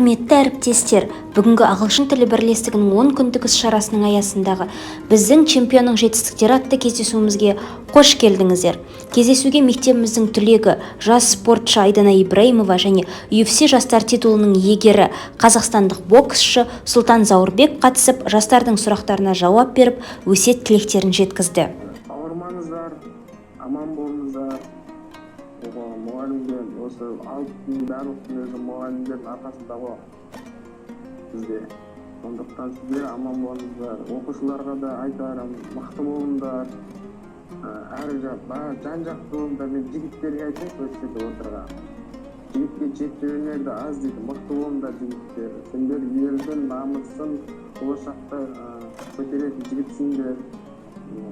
Құрметті әріптестер, бүгінгі ағылшын тілі бірлестігінің 10 күндік іс-шарасының аясындағы біздің чемпионның жетістіктері атты кездесуімізге қош келдіңіздер. Кездесуге мектебіміздің түлегі, жас спортшы Айдана Ибраимова және UFC жастар титулының иегері қазақстандық боксшы Сұлтан Заурбек қатысып, жастардың сұрақтарына жауап беріп, өсиет тілектерін жеткізді. Ауырмаңыздар, аман болыңыздар. Мұғалімдер, осы алтын барлық түлегі мұғалімдердің арқасында ғой бізде. Сондықтан сіздер аман болыңыздар. Оқушыларға да айтарым, мықты болыңдар. Жан-жақты болыңдар. Мен жігіттерге айтайын, көшеде отырған. Жігітке жеті өнерді аз дейді, мықты болыңдар жігіттер. Сендер елдің намысын болашақта көтеретін жігітсіңдер.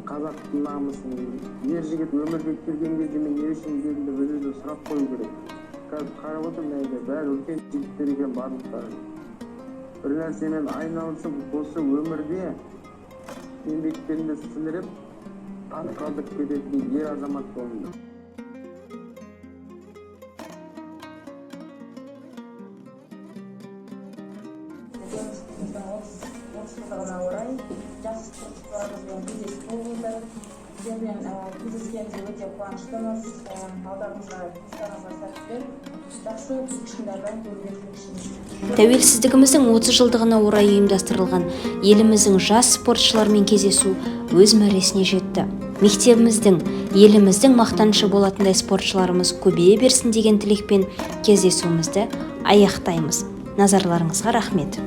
Қазақтың намысын, ер жігіт өмірге келген кезде мен не үшін келдім деп өзі сұрақ қою керек. Қазір қарап отырмын, бәрі үлкен жігіттер екен барлықтары. Бір нәрсемен айналысып, осы өмірде еңбектерінде сіңіріп, танып қалдырып кететін ер азамат болыңдар. Жылдығына орай жас спортшыларымызбен кездесіп болдыңыздар. Сіздермен кездескенімізге өте қуаныштымыз. Алдарыңызға жұмыстарыңызға сәттілік. Жақсы күш-күштерді көрсетіңіздер. Тәуелсіздігіміздің 30 жылдығына орай ұйымдастырылған еліміздің жас спортшылармен кездесу өз мәресіне жетті. Мектебіміздің, еліміздің мақтанышы болатындай спортшыларымыз көбейе берсін деген тілекпен кездесуімізді аяқтаймыз. Назарларыңызға рахмет.